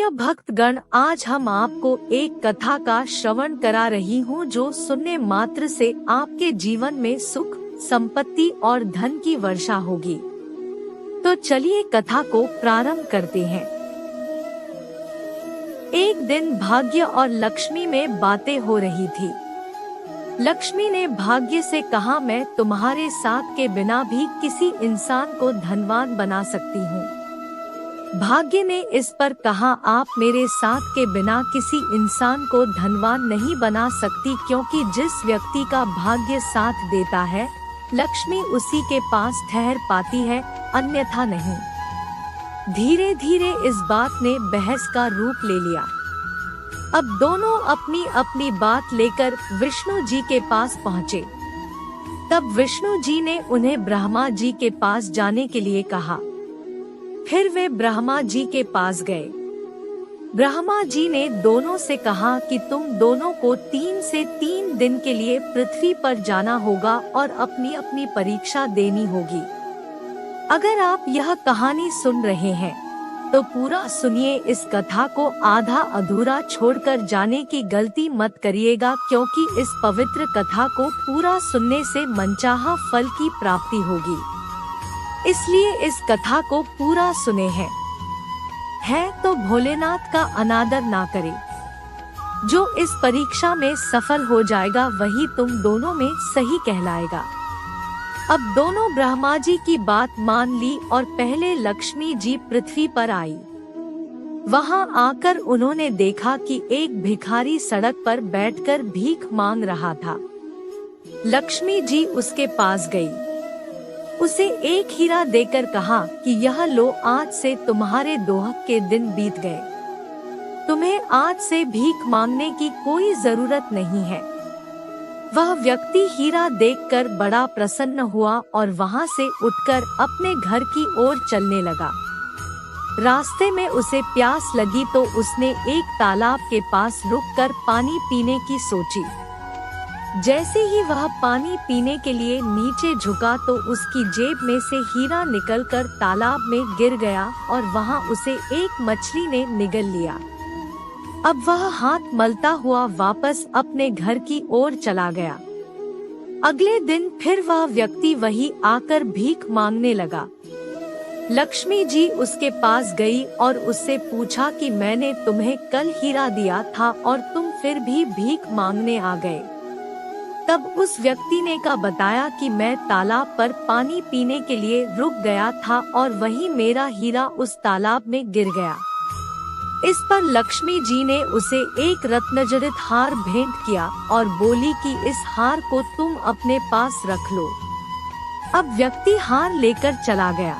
प्रिय भक्तगण, आज हम आपको एक कथा का श्रवण करा रही हूँ जो सुनने मात्र से आपके जीवन में सुख, संपत्ति और धन की वर्षा होगी। तो चलिए कथा को प्रारंभ करते हैं। एक दिन भाग्य और लक्ष्मी में बातें हो रही थी। लक्ष्मी ने भाग्य से कहा, मैं तुम्हारे साथ के बिना भी किसी इंसान को धनवान बना सकती हूँ। भाग्य ने इस पर कहा, आप मेरे साथ के बिना किसी इंसान को धनवान नहीं बना सकती, क्योंकि जिस व्यक्ति का भाग्य साथ देता है लक्ष्मी उसी के पास ठहर पाती है, अन्यथा नहीं। धीरे धीरे इस बात ने बहस का रूप ले लिया। अब दोनों अपनी अपनी बात लेकर विष्णु जी के पास पहुँचे। तब विष्णु जी ने उन्हें ब्रह्मा जी के पास जाने के लिए कहा। फिर वे ब्रह्मा जी के पास गए। ब्रह्मा जी ने दोनों से कहा कि तुम दोनों को 3 से 3 दिन के लिए पृथ्वी पर जाना होगा और अपनी अपनी परीक्षा देनी होगी। अगर आप यह कहानी सुन रहे हैं तो पूरा सुनिए, इस कथा को आधा अधूरा छोड़कर जाने की गलती मत करिएगा, क्योंकि इस पवित्र कथा को पूरा सुनने से मनचाहा फल की प्राप्ति होगी। इसलिए इस कथा को पूरा सुने है तो भोलेनाथ का अनादर ना करे। जो इस परीक्षा में सफल हो जाएगा वही तुम दोनों में सही कहलाएगा। अब दोनों ब्रह्मा जी की बात मान ली और पहले लक्ष्मी जी पृथ्वी पर आई। वहां आकर उन्होंने देखा कि एक भिखारी सड़क पर बैठकर भीख मांग रहा था। लक्ष्मी जी उसके पास गई। उसे एक हीरा देकर कहा कि यह लो, आज से तुम्हारे दोहक के दिन बीत गए। तुम्हें आज से भीख मांगने की कोई जरूरत नहीं है। वह व्यक्ति हीरा देखकर बड़ा प्रसन्न हुआ और वहां से उठकर अपने घर की ओर चलने लगा। रास्ते में उसे प्यास लगी तो उसने एक तालाब के पास रुककर पानी पीने की सोची। जैसे ही वह पानी पीने के लिए नीचे झुका तो उसकी जेब में से हीरा निकलकर तालाब में गिर गया और वहां उसे एक मछली ने निगल लिया। अब वह हाथ मलता हुआ वापस अपने घर की ओर चला गया। अगले दिन फिर वह व्यक्ति वही आकर भीख मांगने लगा। लक्ष्मी जी उसके पास गई और उससे पूछा कि मैंने तुम्हें कल हीरा दिया था और तुम फिर भी भीख मांगने आ गए। तब उस व्यक्ति ने बताया कि मैं तालाब पर पानी पीने के लिए रुक गया था और वही मेरा हीरा उस तालाब में गिर गया। इस पर लक्ष्मी जी ने उसे एक रत्नजड़ित हार भेंट किया और बोली कि इस हार को तुम अपने पास रख लो। अब व्यक्ति हार लेकर चला गया।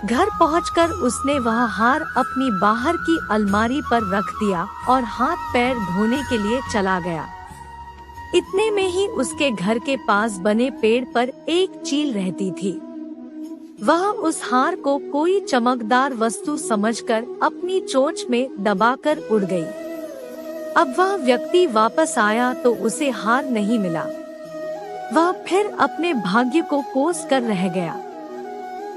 घर पहुंचकर उसने वह हार अपनी बाहर की अलमारी पर रख दिया और हाथ पैर धोने के लिए चला गया। इतने में ही उसके घर के पास बने पेड़ पर एक चील रहती थी। वह उस हार को कोई चमकदार वस्तु समझकर अपनी चोंच में दबाकर उड़ गई। अब वह व्यक्ति वापस आया तो उसे हार नहीं मिला। वह फिर अपने भाग्य को कोस कर रह गया।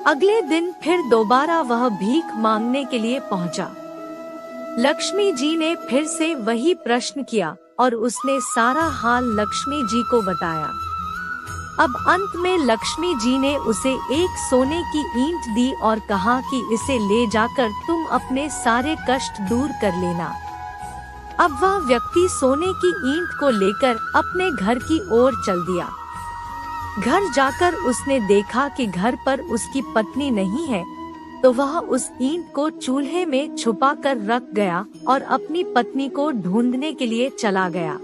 अगले दिन फिर दोबारा वह भीख मांगने के लिए पहुंचा। लक्ष्मी जी ने फिर से वही प्रश्न किया और उसने सारा हाल लक्ष्मी जी को बताया। अब अंत में लक्ष्मी जी ने उसे एक सोने की ईंट दी और कहा कि इसे ले जाकर तुम अपने सारे कष्ट दूर कर लेना। अब वह व्यक्ति सोने की ईंट को लेकर अपने घर की ओर चल दिया। घर जाकर उसने देखा कि घर पर उसकी पत्नी नहीं है, तो वह उस ईंट को चूल्हे में छुपा कर रख गया और अपनी पत्नी को ढूंढने के लिए चला गया।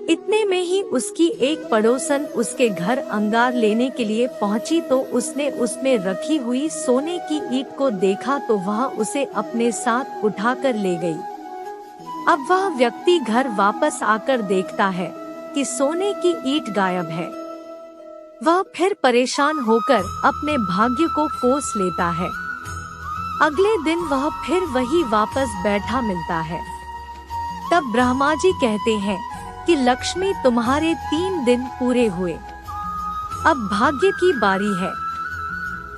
इतने में ही उसकी एक पड़ोसन उसके घर अंगार लेने के लिए पहुंची तो उसने उसमें रखी हुई सोने की ईंट को देखा तो वह उसे अपने साथ उठाकर ले गई। अब वह व्यक्ति घर वापस आकर देखता है कि सोने की ईंट गायब है। वह फिर परेशान होकर अपने भाग्य को कोस लेता है। अगले दिन वह फिर वही वापस बैठा मिलता है। तब ब्रह्मा जी कहते हैं कि लक्ष्मी, तुम्हारे 3 दिन पूरे हुए, अब भाग्य की बारी है।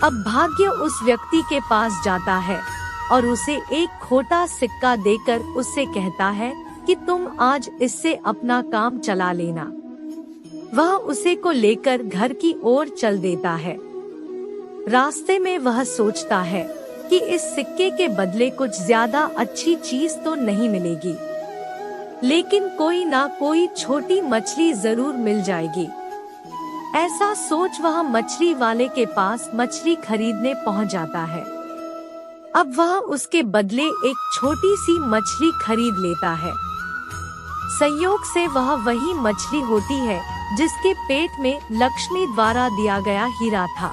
अब भाग्य उस व्यक्ति के पास जाता है और उसे एक खोटा सिक्का देकर उससे कहता है कि तुम आज इससे अपना काम चला लेना। वह उसे को लेकर घर की ओर चल देता है। रास्ते में वह सोचता है कि इस सिक्के के बदले कुछ ज्यादा अच्छी चीज तो नहीं मिलेगी, लेकिन कोई ना कोई छोटी मछली जरूर मिल जाएगी। ऐसा सोच वह मछली वाले के पास मछली खरीदने पहुंच जाता है। अब वह उसके बदले एक छोटी सी मछली खरीद लेता है। संयोग से वह वही मछली होती है जिसके पेट में लक्ष्मी द्वारा दिया गया हीरा था।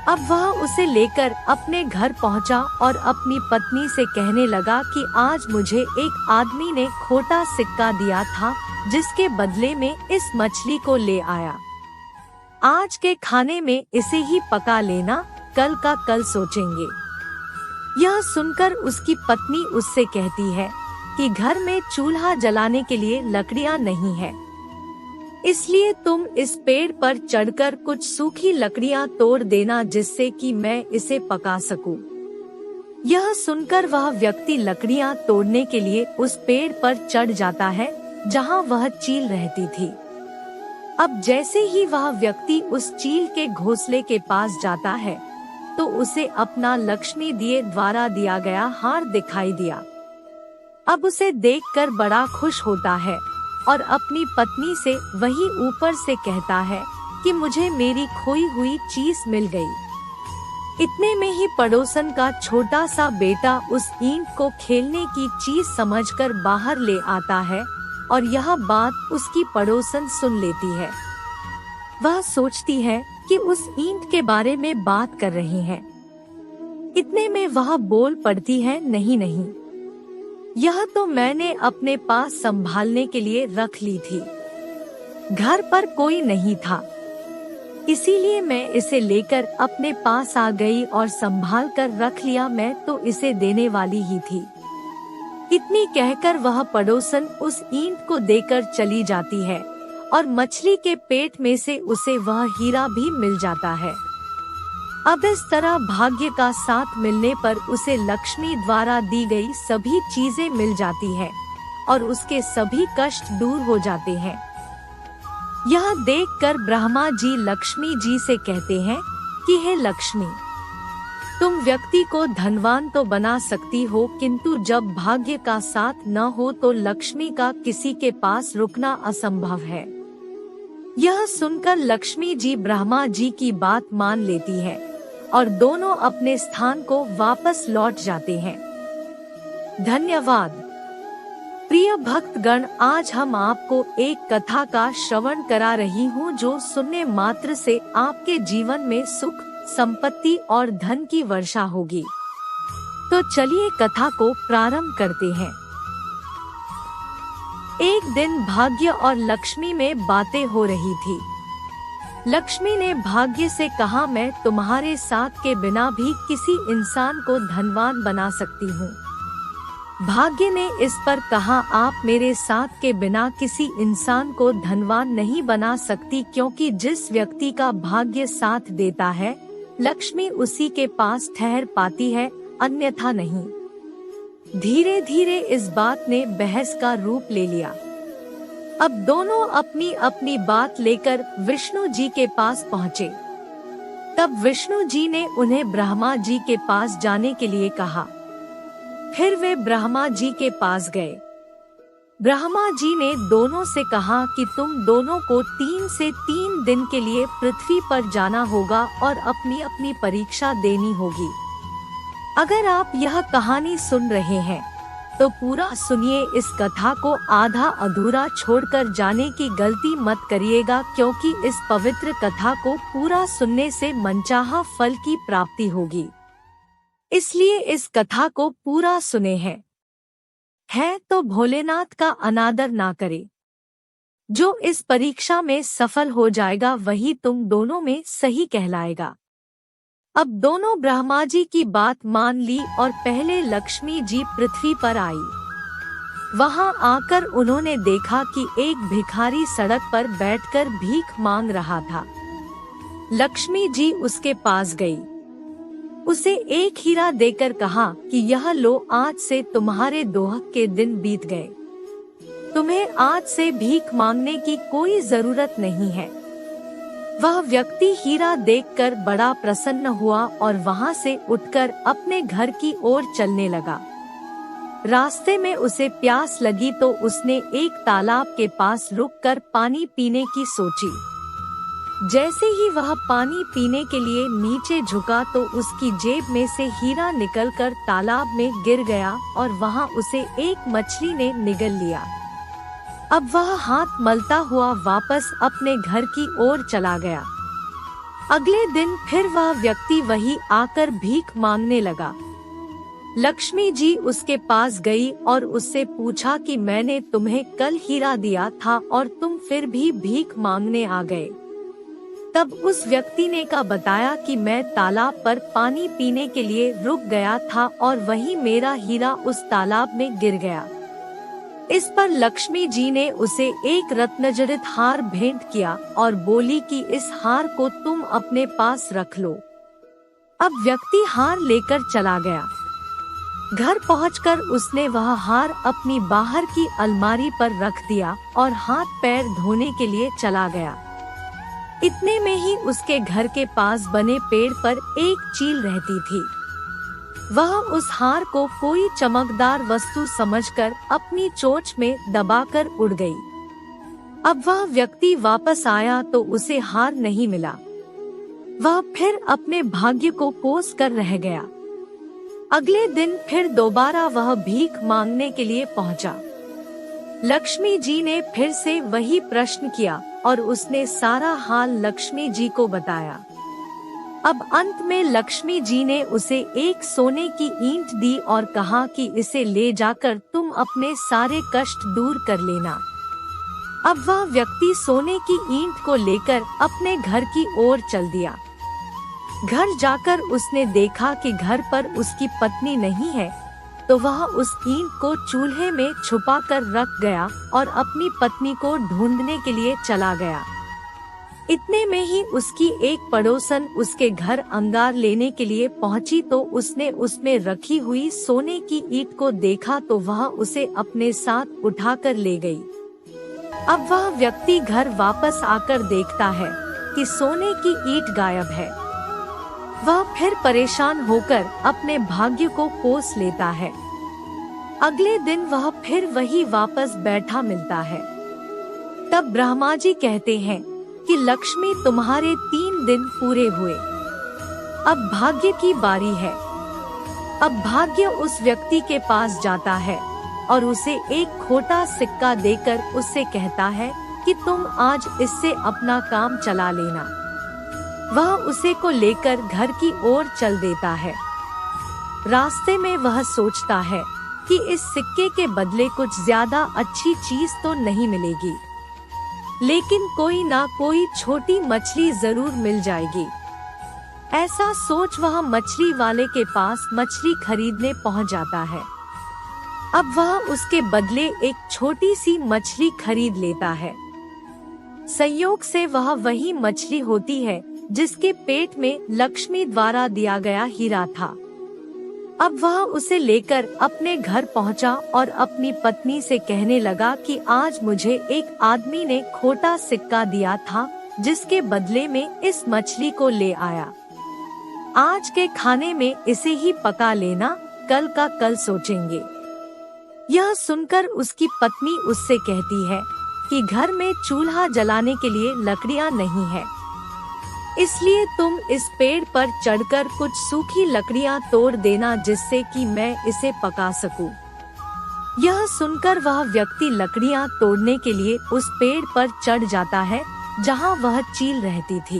अब वह उसे लेकर अपने घर पहुंचा और अपनी पत्नी से कहने लगा कि आज मुझे एक आदमी ने खोटा सिक्का दिया था, जिसके बदले में इस मछली को ले आया। आज के खाने में इसे ही पका लेना, कल का कल सोचेंगे। यह सुनकर उसकी पत्नी उससे कहती है कि घर में चूल्हा जलाने के लिए लकड़ियां नहीं है, इसलिए तुम इस पेड़ पर चढ़कर कुछ सूखी लकड़ियां तोड़ देना, जिससे कि मैं इसे पका सकूं। यह सुनकर वह व्यक्ति लकड़ियां तोड़ने के लिए उस पेड़ पर चढ़ जाता है जहां वह चील रहती थी। अब जैसे ही वह व्यक्ति उस चील के घोंसले के पास जाता है तो उसे अपना लक्ष्मी दिए द्वारा दिया गया हार दिखाई दिया। अब उसे देखकर बड़ा खुश होता है और अपनी पत्नी से वही ऊपर से कहता है कि मुझे मेरी खोई हुई चीज मिल गई। इतने में ही पड़ोसन का छोटा सा बेटा उस ईंट को खेलने की चीज समझकर बाहर ले आता है और यह बात उसकी पड़ोसन सुन लेती है। वह सोचती है कि उस ईंट के बारे में बात कर रहे हैं। इतने में वह बोल पड़ती है, नहीं नहीं, यह तो मैंने अपने पास संभालने के लिए रख ली थी। घर पर कोई नहीं था, इसीलिए मैं इसे लेकर अपने पास आ गई और संभाल कर रख लिया, मैं तो इसे देने वाली ही थी। इतनी कहकर वह पड़ोसन उस ईंट को देकर चली जाती है और मछली के पेट में से उसे वह हीरा भी मिल जाता है। अब इस तरह भाग्य का साथ मिलने पर उसे लक्ष्मी द्वारा दी गई सभी चीजें मिल जाती है और उसके सभी कष्ट दूर हो जाते हैं। यह देखकर ब्रह्मा जी लक्ष्मी जी से कहते हैं कि हे लक्ष्मी, तुम व्यक्ति को धनवान तो बना सकती हो, किंतु जब भाग्य का साथ न हो तो लक्ष्मी का किसी के पास रुकना असंभव है। यह सुनकर लक्ष्मी जी ब्रह्मा जी की बात मान लेती है और दोनों अपने स्थान को वापस लौट जाते हैं। धन्यवाद। प्रिय भक्तगण, आज हम आपको एक कथा का श्रवण करा रही हूँ जो सुनने मात्र से आपके जीवन में सुख, संपत्ति और धन की वर्षा होगी। तो चलिए कथा को प्रारंभ करते हैं। एक दिन भाग्य और लक्ष्मी में बातें हो रही थी। लक्ष्मी ने भाग्य से कहा, मैं तुम्हारे साथ के बिना भी किसी इंसान को धनवान बना सकती हूँ। भाग्य ने इस पर कहा, आप मेरे साथ के बिना किसी इंसान को धनवान नहीं बना सकती, क्योंकि जिस व्यक्ति का भाग्य साथ देता है लक्ष्मी उसी के पास ठहर पाती है, अन्यथा नहीं। धीरे धीरे इस बात ने बहस का रूप ले लिया। अब दोनों अपनी अपनी बात लेकर विष्णु जी के पास पहुँचे। तब विष्णु जी ने उन्हें ब्रह्मा जी के पास जाने के लिए कहा। फिर वे ब्रह्मा जी के पास गए। ब्रह्मा जी ने दोनों से कहा कि तुम दोनों को 3 से 3 दिन के लिए पृथ्वी पर जाना होगा और अपनी अपनी परीक्षा देनी होगी। अगर आप यह कहानी सुन रहे हैं तो पूरा सुनिए, इस कथा को आधा अधूरा छोड़कर जाने की गलती मत करिएगा, क्योंकि इस पवित्र कथा को पूरा सुनने से मनचाहा फल की प्राप्ति होगी। इसलिए इस कथा को पूरा सुने है तो भोलेनाथ का अनादर ना करे। जो इस परीक्षा में सफल हो जाएगा वही तुम दोनों में सही कहलाएगा। अब दोनों ब्रह्मा जी की बात मान ली और पहले लक्ष्मी जी पृथ्वी पर आई। वहां आकर उन्होंने देखा कि एक भिखारी सड़क पर बैठकर भीख मांग रहा था। लक्ष्मी जी उसके पास गई। उसे एक हीरा देकर कहा कि यह लो, आज से तुम्हारे दोहक के दिन बीत गए। तुम्हें आज से भीख मांगने की कोई जरूरत नहीं है। वह व्यक्ति हीरा देखकर बड़ा प्रसन्न हुआ और वहां से उठकर अपने घर की ओर चलने लगा। रास्ते में उसे प्यास लगी तो उसने एक तालाब के पास रुककर पानी पीने की सोची। जैसे ही वह पानी पीने के लिए नीचे झुका तो उसकी जेब में से हीरा निकलकर तालाब में गिर गया और वहां उसे एक मछली ने निगल लिया। अब वह हाथ मलता हुआ वापस अपने घर की ओर चला गया। अगले दिन फिर वह व्यक्ति वही आकर भीख मांगने लगा। लक्ष्मी जी उसके पास गई और उससे पूछा कि मैंने तुम्हें कल हीरा दिया था और तुम फिर भी भीख मांगने आ गए। तब उस व्यक्ति ने का बताया कि मैं तालाब पर पानी पीने के लिए रुक गया था और वही मेरा हीरा उस तालाब में गिर गया। इस पर लक्ष्मी जी ने उसे एक रत्नजड़ित हार भेंट किया और बोली कि इस हार को तुम अपने पास रख लो। अब व्यक्ति हार लेकर चला गया। घर पहुंचकर उसने वह हार अपनी बाहर की अलमारी पर रख दिया और हाथ पैर धोने के लिए चला गया। इतने में ही उसके घर के पास बने पेड़ पर एक चील रहती थी। वह उस हार को कोई चमकदार वस्तु समझकर अपनी चोंच में दबाकर उड़ गई। अब वह व्यक्ति वापस आया तो उसे हार नहीं मिला। वह फिर अपने भाग्य को कोस कर रह गया। अगले दिन फिर दोबारा वह भीख मांगने के लिए पहुंचा। लक्ष्मी जी ने फिर से वही प्रश्न किया और उसने सारा हाल लक्ष्मी जी को बताया। अब अंत में लक्ष्मी जी ने उसे एक सोने की ईंट दी और कहा कि इसे ले जाकर तुम अपने सारे कष्ट दूर कर लेना। अब वह व्यक्ति सोने की ईंट को लेकर अपने घर की ओर चल दिया। घर जाकर उसने देखा कि घर पर उसकी पत्नी नहीं है, तो वह उस ईंट को चूल्हे में छुपा कर रख गया और अपनी पत्नी को ढूंढने के लिए चला गया। इतने में ही उसकी एक पड़ोसन उसके घर अंगार लेने के लिए पहुंची तो उसने उसमें रखी हुई सोने की ईंट को देखा तो वह उसे अपने साथ उठाकर ले गई। अब वह व्यक्ति घर वापस आकर देखता है कि सोने की ईंट गायब है। वह फिर परेशान होकर अपने भाग्य को कोस लेता है। अगले दिन वह फिर वही वापस बैठा मिलता है। तब ब्रह्मा जी कहते हैं कि लक्ष्मी तुम्हारे 3 दिन पूरे हुए, अब भाग्य की बारी है। अब भाग्य उस व्यक्ति के पास जाता है और उसे एक खोटा सिक्का देकर उससे कहता है कि तुम आज इससे अपना काम चला लेना। वह उसे को लेकर घर की ओर चल देता है। रास्ते में वह सोचता है कि इस सिक्के के बदले कुछ ज्यादा अच्छी चीज तो नहीं मिलेगी, लेकिन कोई ना कोई छोटी मछली जरूर मिल जाएगी। ऐसा सोच वह मछली वाले के पास मछली खरीदने पहुंच जाता है। अब वह उसके बदले एक छोटी सी मछली खरीद लेता है। संयोग से वह वही मछली होती है जिसके पेट में लक्ष्मी द्वारा दिया गया हीरा था। अब वह उसे लेकर अपने घर पहुंचा और अपनी पत्नी से कहने लगा कि आज मुझे एक आदमी ने खोटा सिक्का दिया था जिसके बदले में इस मछली को ले आया। आज के खाने में इसे ही पका लेना, कल का कल सोचेंगे। यह सुनकर उसकी पत्नी उससे कहती है कि घर में चूल्हा जलाने के लिए लकड़ियां नहीं है, इसलिए तुम इस पेड़ पर चढ़कर कुछ सूखी लकड़ियां तोड़ देना जिससे कि मैं इसे पका सकूं। यह सुनकर वह व्यक्ति लकड़ियां तोड़ने के लिए उस पेड़ पर चढ़ जाता है जहां वह चील रहती थी।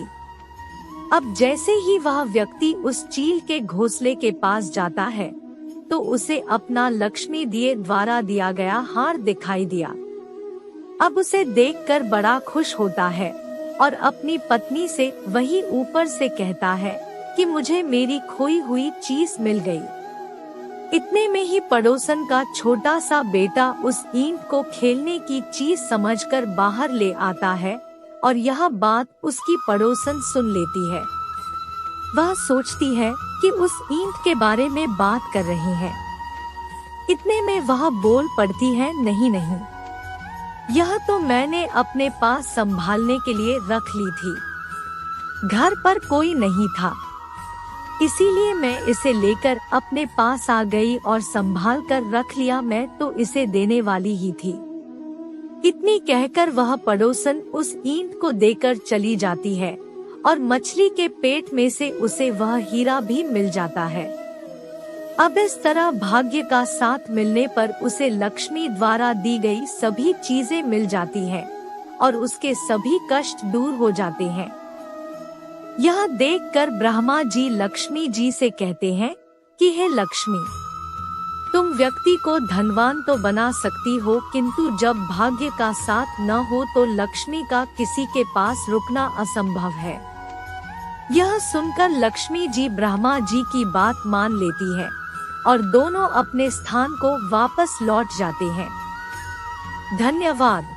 अब जैसे ही वह व्यक्ति उस चील के घोंसले के पास जाता है तो उसे अपना लक्ष्मी दिए द्वारा दिया गया हार दिखाई दिया। अब उसे देखकर बड़ा खुश होता है और अपनी पत्नी से वही ऊपर से कहता है कि मुझे मेरी खोई हुई चीज मिल गई। इतने में ही पड़ोसन का छोटा सा बेटा उस ईंट को खेलने की चीज समझकर बाहर ले आता है और यह बात उसकी पड़ोसन सुन लेती है। वह सोचती है कि उस ईंट के बारे में बात कर रही हैं। इतने में वह बोल पड़ती है, नहीं नहीं, यह तो मैंने अपने पास संभालने के लिए रख ली थी। घर पर कोई नहीं था, इसीलिए मैं इसे लेकर अपने पास आ गई और संभाल कर रख लिया। मैं तो इसे देने वाली ही थी। इतनी कहकर वह पड़ोसन उस ईंट को देकर चली जाती है और मछली के पेट में से उसे वह हीरा भी मिल जाता है। अब इस तरह भाग्य का साथ मिलने पर उसे लक्ष्मी द्वारा दी गई सभी चीजें मिल जाती हैं और उसके सभी कष्ट दूर हो जाते हैं। यह देखकर ब्रह्मा जी लक्ष्मी जी से कहते हैं कि हे लक्ष्मी, तुम व्यक्ति को धनवान तो बना सकती हो, किंतु जब भाग्य का साथ न हो तो लक्ष्मी का किसी के पास रुकना असंभव है। यह सुनकर लक्ष्मी जी ब्रह्मा जी की बात मान लेती है और दोनों अपने स्थान को वापस लौट जाते हैं। धन्यवाद।